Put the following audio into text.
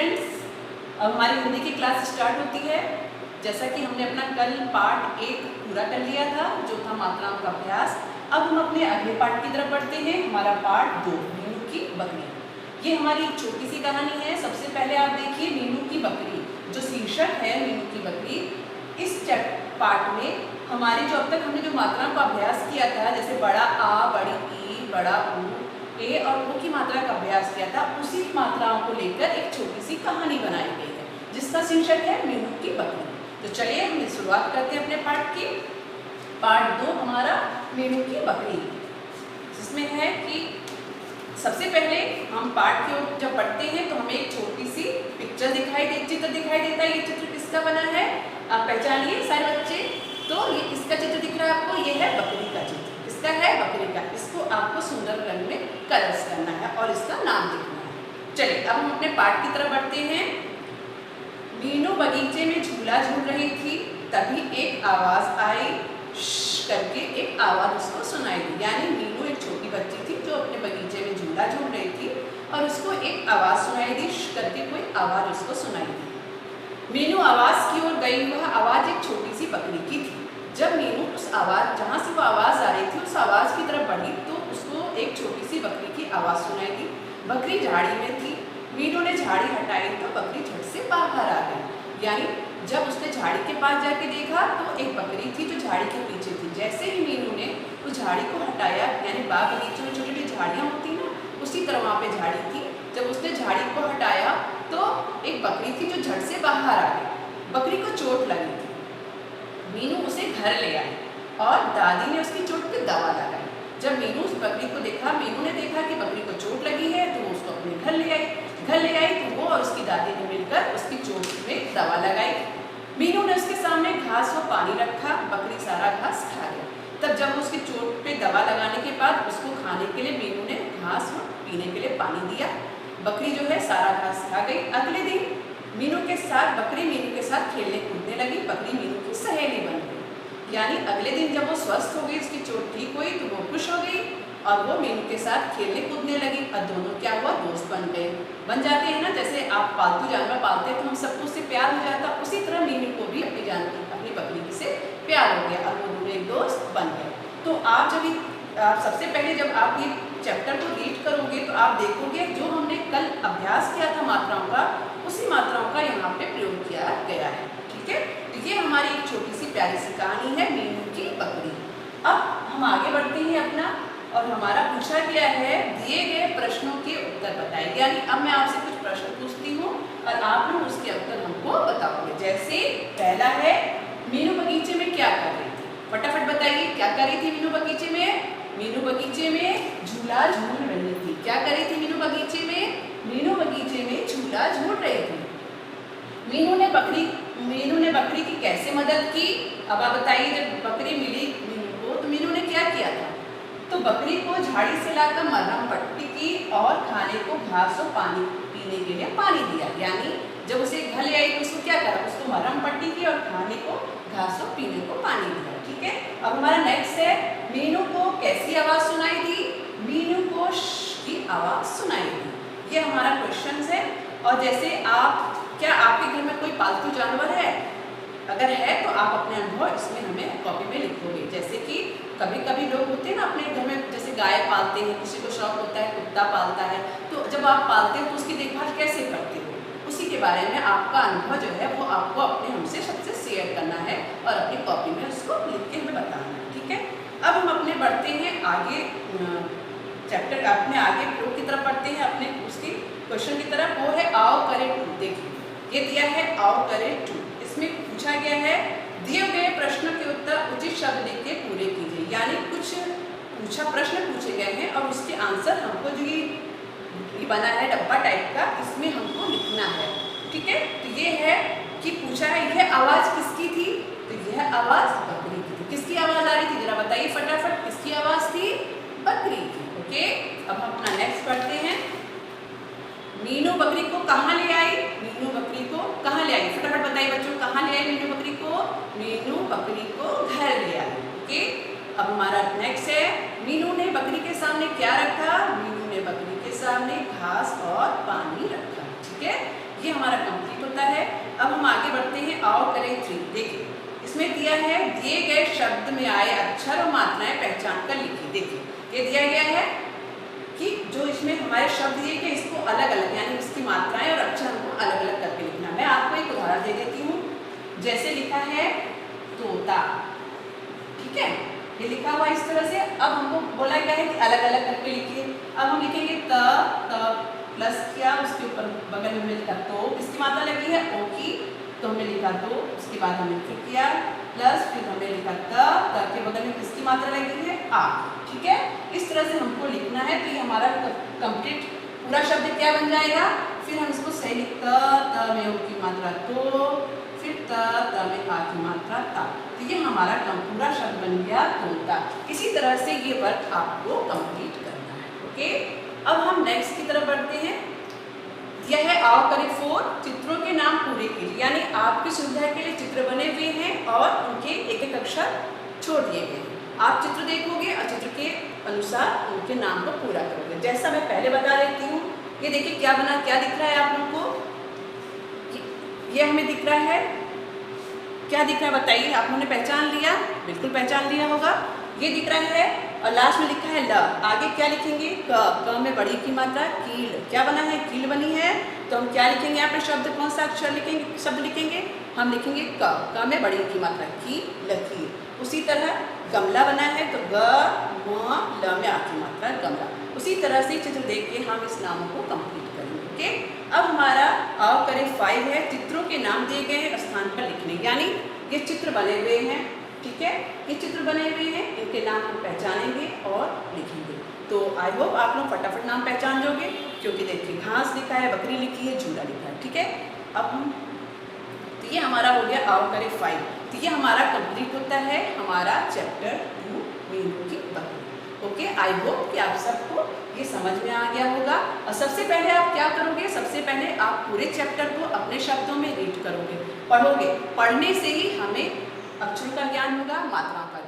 Students, अब हमारी हिंदी की क्लास स्टार्ट होती है। जैसा कि हमने अपना कल पार्ट 1 पूरा कर लिया था, जो था मात्राओं का अभ्यास। अब हम अपने अगले पार्ट की तरफ बढ़ते हैं, हमारा पार्ट 2, मीनू की बकरी। ये हमारी एक छोटी सी कहानी है। सबसे पहले आप देखिए मीनू की बकरी, जो शीर्षक है मीनू की बकरी। इस पार्ट में हमारी जो अब तक हमने जो मात्राओं का अभ्यास किया था, जैसे बड़ा आ, बड़ी ई, बड़ा ऊ, ए और ओ की मात्रा का अभ्यास किया था, उसी मात्राओं को लेकर एक छोटी सी कहानी बनाई गई है, जिसका शीर्षक है मीनू की बकरी। तो चलिए हम शुरुआत करते हैं अपने पार्ट की। पार्ट 2 हमारा मीनू की बकरी, जिसमें है कि सबसे पहले हम पार्ट की ओर जब पढ़ते हैं तो हमें एक छोटी सी पिक्चर चित्र दिखाई देता है। ये चित्र किसका बना है, आप पहचानिए सारे बच्चे। तो ये किसका चित्र दिख रहा है आपको, ये है बकरी का चित्र। किसका है, बकरी का। इसको आपको सुंदर रंग में कलर्स करना है और इसका नाम लिखना है। चलिए अब हम अपने पाठ की तरफ बढ़ते हैं। मीनू बगीचे में झूला झूल रही थी, तभी एक आवाज आई, श्श करके एक आवाज उसको सुनाई दी। यानी मीनू एक छोटी बच्ची थी जो अपने बगीचे में झूला झूल रही थी और उसको एक आवाज सुनाई दी, श्श करके कोई आवाज उसको सुनाई दी। मीनू आवाज की ओर गई। वह आवाज एक छोटी सी बकरी की थी। जब मीनू उस आवाज, जहाँ से वो आवाज आ रही थी, उस आवाज की तरफ बढ़ी तो उसको एक छोटी सी बकरी की आवाज सुनाई दी। बकरी झाड़ी में थी। मीनू ने झाड़ी हटाई तो बकरी झट से बाहर आ गई। यानी जब उसने झाड़ी के पास जाके देखा तो एक बकरी थी जो झाड़ी के पीछे थी। जैसे ही मीनू ने उस झाड़ी को हटाया, यानी बाग बगीचे में छोटी छोटी झाड़ियाँ होती ना, उसी तरह वहाँ पे झाड़ी थी। जब उसने झाड़ी को हटाया तो एक बकरी थी जो झट से बाहर आ गई। बकरी को चोट लगी थी। मीनू उसे घर ले आई और दादी ने उसकी चोट पे दवा लगाई। जब मीनू उस बकरी को देखा, मीनू ने देखा कि बकरी को चोट लगी है, तो वो उसको अपने घर ले आई। घर ले आई तो वो और उसकी दादी ने मिलकर उसकी चोट में दवा लगाई। मीनू ने उसके सामने घास और पानी रखा। बकरी सारा घास खा गई। तब जब उसकी चोट पे दवा लगाने के बाद उसको खाने के लिए मीनू ने घास और पीने के लिए पानी दिया। बकरी जो है सारा घास खा गई। अगले दिन बकरी मीनू के साथ खेलने कूदने लगी। बकरी मीनू की सहेली बन गई। यानी अगले दिन जब वो स्वस्थ हो गई, उसकी चोट ठीक हुई, तो वो खुश हो गई और वो मीनू के साथ खेलने कूदने लगी और दोनों क्या हुआ, दोस्त बन गए। बन जाते हैं ना, जैसे आप पालतू जानवर पालते हैं तो हम सबको उससे प्यार हो जाता, उसी तरह मीनू को भी अपनी बकरी से प्यार हो गया और वो दोनों एक दोस्त बन गए। तो आप सबसे पहले जब आप ये चैप्टर को रीड करोगे तो आप देखोगे जो हमने कल अभ्यास किया था मात्राओं का, उसी मात्राओं का यहाँ पे प्रयोग किया गया है। ठीक है, तो ये हमारी एक छोटी सी प्यारी सी कहानी है मीनू की बकरी। अब हम आगे बढ़ते हैं अपना, और हमारा पूछा गया है दिए गए प्रश्नों के उत्तर बताइए। यानी अब मैं आपसे कुछ प्रश्न पूछती हूँ और आप लोग उसके उत्तर हमको बताओगे। जैसे पहला है, मीनू बगीचे में क्या कर रही थी, फटाफट बताइए क्या कर रही थी मीनू बगीचे में। मीनू बगीचे में झूला झूल रही थी। क्या कर रही थी मीनू बगीचे में, मीनू बगीचे में झूला झूल रही थी। मीनू ने बकरी की कैसे मदद की। अब आप बताइए, जब बकरी मिली मीनू को तो मीनू ने क्या किया था, तो बकरी को झाड़ी से लाकर मरहम पट्टी की और खाने को घास और पानी पीने के लिए पानी दिया। यानी जब उसे घर ले आई तो उसको क्या करा, उसको मरहम पट्टी की और खाने को घास और पीने को पानी दिया। ठीक है, अब हमारा नेक्स्ट है, मीनू को कैसी आवाज सुनाई दी, मीनू को श्श की आवाज सुनाई दी। ये हमारा क्वेश्चन है। और जैसे क्या आपके घर में कोई पालतू जानवर है, अगर है तो आप अपने अनुभव इसमें हमें कॉपी में लिखोगे। जैसे कि कभी कभी लोग होते हैं ना अपने घर में, जैसे गाय पालते हैं, किसी को शौक होता है कुत्ता पालता है, तो जब आप पालते हो तो उसकी देखभाल कैसे करते हो, उसी के बारे में आपका अनुभव जो है वो आपको अपने हमसे सबसे शेयर करना है और अपनी कॉपी में उसको लिख के हमें बताना है। ठीक है, अब हम अपने बढ़ते हैं आगे चैप्टर, अपने आगे प्रयोग की तरफ बढ़ते हैं, अपने उसकी क्वेश्चन की तरफ। वो है आओ करे टू। देखिए ये दिया है आओ करे टू। इसमें पूछा गया है दिए गए प्रश्न के उत्तर उचित शब्द लिख के पूरे कीजिए। यानी कुछ प्रश्न पूछे गए हैं और उसके आंसर हमको जो ये बना है डब्बा टाइप का, इसमें हमको लिखना है। ठीक है, तो ये है कि पूछा है यह आवाज किसकी थी, तो यह आवाज बकरी की थी। किसकी आवाज आ रही थी, जरा बताइए फटाफट, किसकी आवाज थी, बकरी की। ओके, अब हम अपना नेक्स्ट पढ़ते हैं। मीनू बकरी को कहाँ ले आई, मीनू बकरी को कहाँ ले आई, फटाफट बताइए बच्चों, कहाँ ले आई मीनू बकरी को, मीनू बकरी को घर ले आई। ओके, अब हमारा नेक्स्ट है, मीनू ने बकरी के सामने क्या रखा, मीनू ने बकरी के सामने घास और पानी रखा। ठीक है, ये हमारा कंप्लीट होता है। अब हम आगे बढ़ते हैं, आओ करें 3। देखिए इसमें दिया है दिए गए शब्द में आए अक्षर और मात्राएं पहचान कर लिखिए। देखिए ये दिया गया है कि जो इसमें हमारे शब्द दिए कि इसको अलग अलग यानी इसकी मात्राएं और अक्षर हमको अलग अलग करके लिखना। मैं आपको एक उदाहरण दे देती हूँ। जैसे लिखा है तोता, ठीक है, ये लिखा हुआ इस तरह से। अब हमको बोला गया है कि अलग अलग करके लिखिए। अब हम लिखेंगे त प्लस किया, उसके ऊपर बगल में हमने लिखा तो, किसकी मात्रा लगी है ओ की, तो हमने लिखा तो, उसके बाद हमने फिर किया प्लस, फिर हमने लिखा त के बगल में किसकी मात्रा लगी है आ, ठीक है। इस तरह से हमको लिखना है। तो ये हमारा कंप्लीट पूरा शब्द क्या बन जाएगा। फिर हम इसको सही त में ओ की मात्रा तो, फिर त में आ की मात्रा ता। तो ये हमारा पूरा शब्द बन गया तोता। इसी तरह से ये वर्क आपको कंप्लीट करना है। ओके, अब हम नेक्स्ट की तरफ बढ़ते हैं। यह है आओ करें 4, चित्रों के नाम पूरे कीजिए। यानी आपकी सुविधा के लिए चित्र बने हुए हैं और उनके एक एक अक्षर छोड़ दिए गए हैं। आप चित्र देखोगे और चित्र के अनुसार उनके नाम को पूरा करोगे। जैसा मैं पहले बता देती हूँ, ये देखिए क्या बना, क्या दिख रहा है आप लोगों को, ये हमें दिख रहा है, क्या दिख रहा है बताइए। आप लोगों ने पहचान लिया, बिल्कुल पहचान लिया होगा। ये दिख रहा है और लास्ट में लिखा है ल। आगे क्या लिखेंगे, क में बड़ी की मात्रा कील, क्या बना है, कील बनी है। तो हम क्या लिखेंगे यहाँ पे शब्द, कौन सा अक्षर लिखेंगे, शब्द लिखेंगे, हम लिखेंगे क में बड़ी की मात्रा की लकीर। उसी तरह गमला बना है तो ग म ल में आ की मात्रा गमला। उसी तरह से चित्र देख के हम इस नामों को कंप्लीट करेंगे। ओके, अब हमारा आओ करें 5 है, चित्रों के नाम दिए गए हैं स्थान पर लिखने। यानी ये चित्र बने हुए हैं, ठीक है, ये चित्र बने हुए हैं, इनके नाम हम पहचानेंगे और लिखेंगे। तो आई होप आप लोग फटाफट नाम पहचान जाओगे, क्योंकि देखिए घास लिखा है, बकरी लिखी है, झूला लिखा है, ठीक है। अब हम तो ये हमारा हो गया आओ करें 5। तो ये हमारा कंप्लीट होता है हमारा चैप्टर 2 मीनू की बकरी। ओके, आई होप कि आप सबको ये समझ में आ गया होगा। और सबसे पहले आप क्या करोगे, सबसे पहले आप पूरे चैप्टर को अपने शब्दों में रीड करोगे, पढ़ोगे। पढ़ने से ही हमें अक्षरों का ज्ञान होगा, मात्राओं का